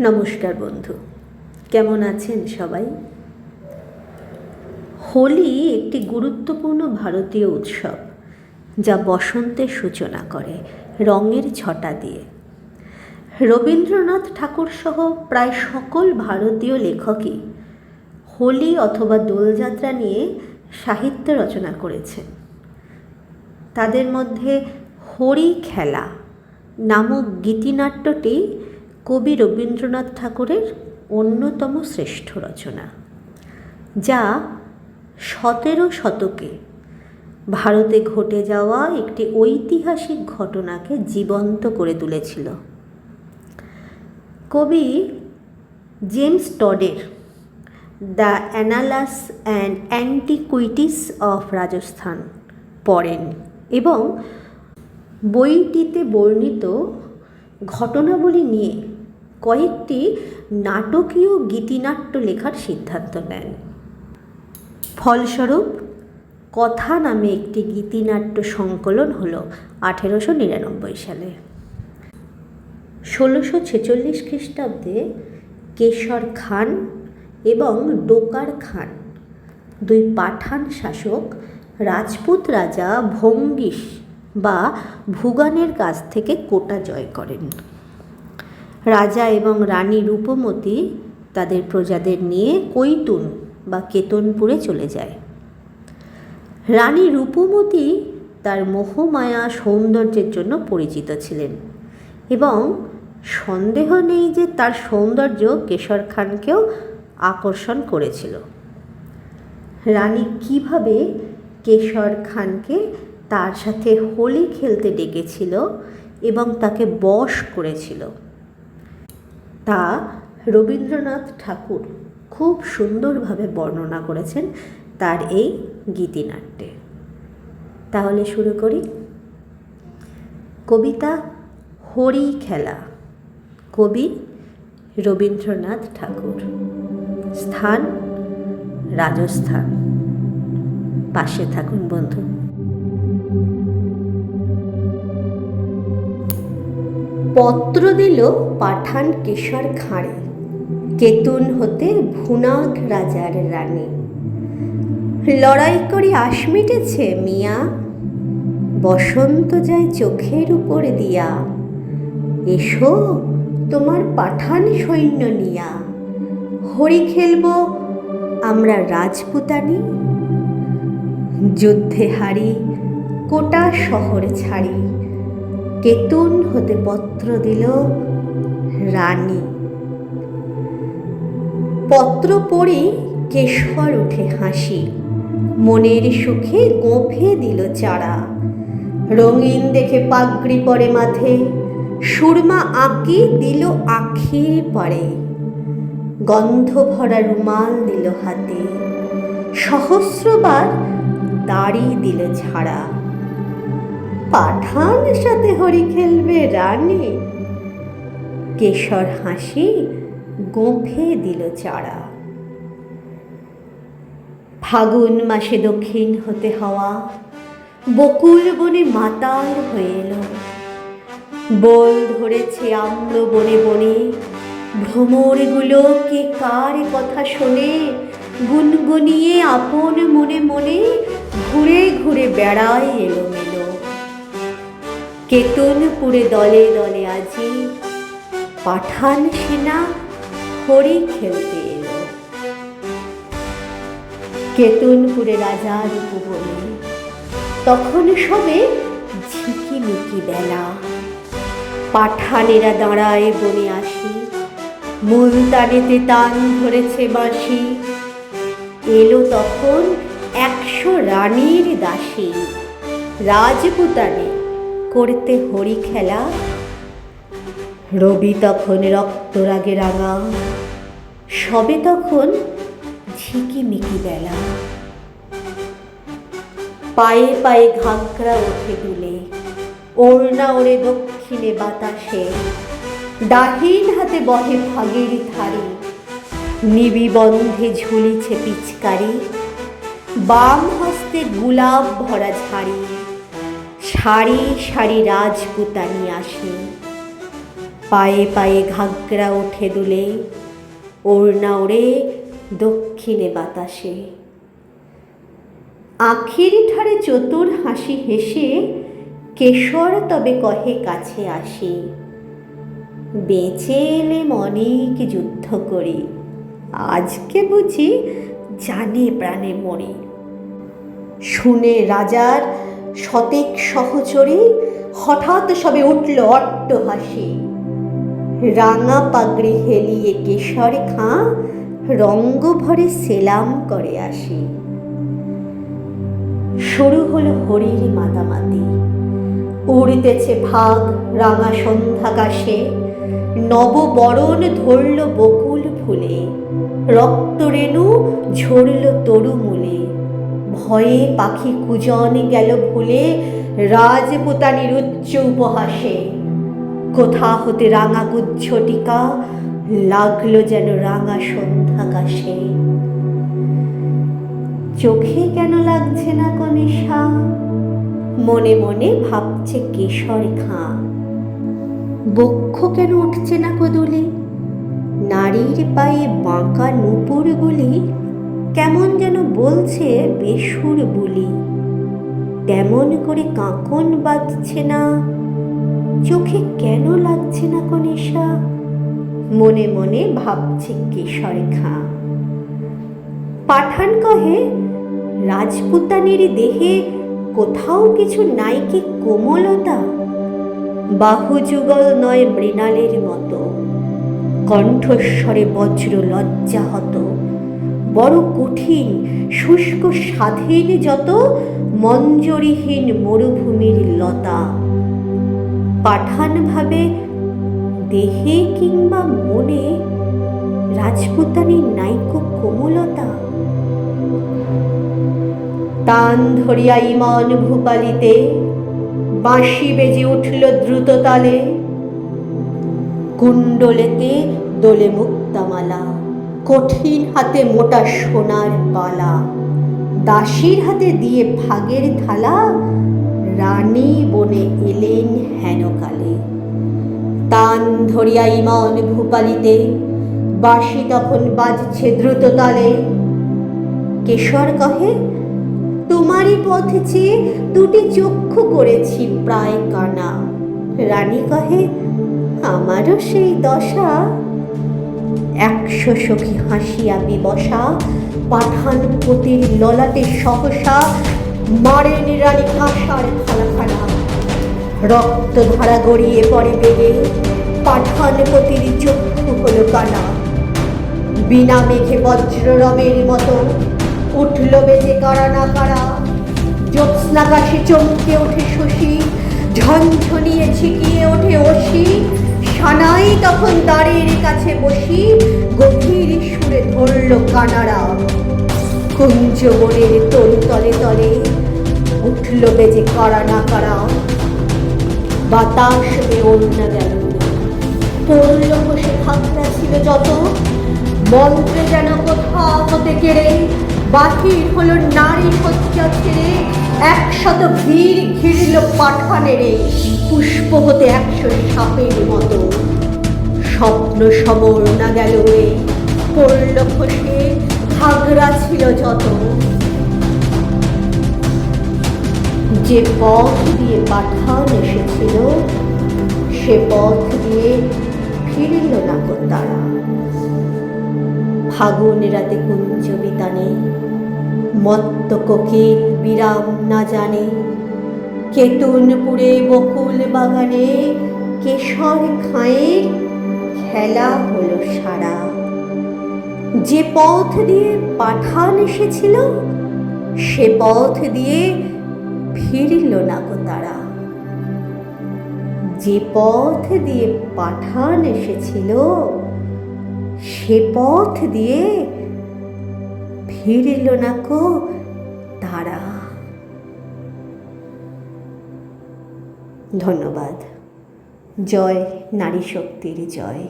নমস্কার বন্ধু, কেমন আছেন সবাই? হোলি একটি গুরুত্বপূর্ণ ভারতীয় উৎসব যা বসন্তের সূচনা করে রঙের ছটা দিয়ে। রবীন্দ্রনাথ ঠাকুর সহ প্রায় সকল ভারতীয় লেখকই হোলি অথবা দোলযাত্রা নিয়ে সাহিত্য রচনা করেছেন। তাদের মধ্যে হরি খেলা নামক গীতিনাট্যটি কবি রবীন্দ্রনাথ ঠাকুরের অন্যতম শ্রেষ্ঠ রচনা, যা 17 শতকে ভারতে ঘটে যাওয়া একটি ঐতিহাসিক ঘটনাকে জীবন্ত করে তুলেছিল। কবি জেমস টডের the annals and antiquities of Rajasthan পড়েন এবং বইটিতে বর্ণিত ঘটনাবলী নিয়ে কয়েকটি নাটকীয় গীতিনাট্য লেখার সিদ্ধান্ত নেন। ফলস্বরূপ কথা নামে একটি গীতিনাট্য সংকলন হল 1899 সালে। 1646 খ্রিস্টাব্দে কেশর খান এবং ডোকার খান, দুই পাঠান শাসক রাজপুত রাজা ভঙ্গিস বা ভুগানের কাছ থেকে কোটা জয় করেন। রাজা এবং রানী রূপমতী তাদের প্রজাদের নিয়ে কৈতুন বা কেতনপুরে চলে যায়। রানী রূপমতী তার মোহমায়া সৌন্দর্যের জন্য পরিচিত ছিলেন এবং সন্দেহ নেই যে তার সৌন্দর্য কেশর খানকেও আকর্ষণ করেছিল। রানী কিভাবে কেশর খানকে তার সাথে হোলি খেলতে ডেকেছিল এবং তাকে বশ করেছিল তা রবীন্দ্রনাথ ঠাকুর খুব সুন্দরভাবে বর্ণনা করেছেন তার এই গীতিনাট্যে। তাহলে শুরু করি। কবিতা হরি খেলা, কবি রবীন্দ্রনাথ ঠাকুর, স্থান রাজস্থান। পাশে থাকুন বন্ধু। পত্র দিল পাঠান কেশর খাঁড়ে, কেতুন হতে ভুনাগ রাজার রানী। লড়াই করে আশ মিটেছে মিয়া, বসন্ত যায় চোখের উপর দিয়া। এসো তোমার পাঠান সৈন্য নিয়া, হরি খেলব আমরা রাজপুতানি। যুদ্ধে হারি কোটা শহর ছাড়ি, কেতুন হতে পত্র দিল রানী। পত্র পড়ে কেশর উঠে হাসি, মনের সুখে গোঁফে দিল চারা। রঙিন দেখে পাগড়ি পরে মাথে, সুরমা আঁকি দিল আখির পারে। গন্ধ ভরা রুমাল দিল হাতে, সহস্রবার দাড়ি দিল ঝাড়া। পাঠান সাথে হরি খেলবে রানী, কেশর হাসি গোঁফে দিল চারা। ফাগুন মাসে দক্ষিণ হতে হাওয়া, বকুল বনে মাতাল হয়ে এলো। বল ধরেছে আম্র বনে বনে, ভ্রমরগুলো কে কার কথা শোনে। গুনগুনিয়ে আপন মনে মনে, ঘুরে ঘুরে বেড়ায় এলোমেলো। কেতনপুরে দলে দলে আজি, পাঠান সেনা হরি খেলতে এলো। কেতনপুরে রাজার উপবনে, তখন সবে ঝিকিমিকি বেলা। পাঠানেরা দাঁড়ায় বনে আসি, মুলতানেতে তান ধরেছে বাঁশি। এলো তখন 100 রানীর দাসী, রাজপুতানে করতে হরি খেলা। রবি তখন রক্তরাগে রাঙা, সবে তখন ঝিকিমিকি বেলা। পায়ে পায়ে ঘাগরা ওঠে দুলে, ওড়না ওড়ে দক্ষিণে বাতাসে। দাহিন হাতে বহে ভাগের থারি, নিবি বন্ধে ঝুলিছে পিচকারি। বাম হস্তে গুলাব ভরা ঝাড়ি, সারি সারি রাজপুতানি আসে। পায়ে পায়ে ঘাগরা ওঠে দুলে, ওড়না ওড়ে দক্ষিণে বাতাসে। আখির ঠারে চতুর হাসি হেসে কেশর তবে কহে কাছে আসি, বেঁচে এলে অনেক যুদ্ধ করি, আজকে বুঝি জানে প্রাণে মরি। শুনে রাজার শতেক সহচরী হঠাৎ সবে উঠল অট্ট হাসি। রাঙা পাগড়ি হেলিয়ে কেশর খাঁ রঙ্গ ভরে সেলাম করে আসি। শুরু হলো হরির মাতামাতি, উড়িতেছে ভাগ রাঙা সন্ধ্যাকাশে। নববরণ ধরল বকুল ফুলে, রক্তরেণু ঝরল তরু মূলে। ভয়ে পাখি কুজন গেল ভুলে, রাজপুতানির উচ্চ উপহাসে। কোথা হতে রাঙা গুচ্ছটিকা লাগলো যেন রাঙা সন্ধ্যাকাশে। চোখে কেন লাগছে না কো নেশা, মনে মনে ভাবছে কেশর খাঁ। বক্ষ কেন উঠছে না কো দুলে, নারীর পায়ে বাঁকা নূপুরগুলি কেমন যেন বলছে বেসুর বুলি। তেমন করে কাঁকন বাজছে না, চোখে কেন লাগছে না কো নেশা, মনে মনে ভাবছে কেশর খাঁ। পাঠান কহে, রাজপুতানির দেহে কোথাও কিছু নাই কি কোমলতা? বাহু যুগল নয় মৃণালের মতো, কণ্ঠস্বরে বজ্র লজ্জাহত। বড় কঠিন শুষ্ক স্বাধীন যত, মঞ্জরিহীন মরুভূমির লতা। পাঠান ভাবে দেহে কিংবা মনে রাজপুতানির নাইকো কোমলতা। তান ধরিয়া ইমন ভূপালিতে বাঁশি বেজে উঠল দ্রুত তালে। কুণ্ডলেতে দোলে মুক্তামালা, কঠিন হাতে মোটা সোনার বালা। দাসীর হাতে দিয়ে ভাগের থালা, রানী বনে এলেন হেনকালে। তান ধরিয়া ইমন ভূপালিতে বাঁশি তখন বাজছে দ্রুত তালে। কেশর কহে, তোমারই পথ চেয়ে দুটি চক্ষু করেছি প্রায় কানা। রানী কহে, আমারও সেই দশা। 100 সখী হাসিয়া বিবসা, পাঠান পতির ললাটে সহসা মারেন রানী কাঁসার থালাখানা। রক্তধারা গড়িয়ে পড়ে বেগে, পাঠান পতির চক্ষু হলো কানা। বিনা মেঘে বজ্ররমের মতো উঠল বেজে কারা না কারা। জ্যোৎস্নাকাশে চমকে ওঠে শশী, ঝনঝনিয়ে ছিকিয়ে ওঠে অসি। সানাই তখন দ্বারের কাছে বসি, গভীর সুরে ধরল কানারা। কুঞ্জবনের তরু তলে তলে উঠল বেজে কারা না কারা। বাতাস ওড়না গেল, পড়ল বসে ঘাগরা ছিল যত। মন্ত্রে যেন কোথা হতে কেড়ে বাহির হলো নারী শয্যা ছেড়ে। 100 ভিড় ঘিরল পাঠানেরে, পুষ্প হতে 100 সাপের মতো। স্বপ্ন সমর্ণা গেল এ, পড়ল খসে ঘাগরা ছিল যত। যে পথ দিয়ে পাঠান এসেছিল, সে পথ দিয়ে ফিরিল না কো তারা। ফাগুন রাতে কুঞ্জ বিতানে, মত্ত কোকিল বিরাম না জানে। কেতুনপুরে বকুল বাগানে, কেশর খাঁয়ের খেলা হলো সারা। যে পথ দিয়ে পাঠান এসেছিল, সে পথ দিয়ে ফিরিল না কো তারা। যে পথ দিয়ে পাঠান এসেছিল, সে পথ দিয়ে ফিরিল না কো তারা। ধন্যবাদ। জয় নারী শক্তির জয়।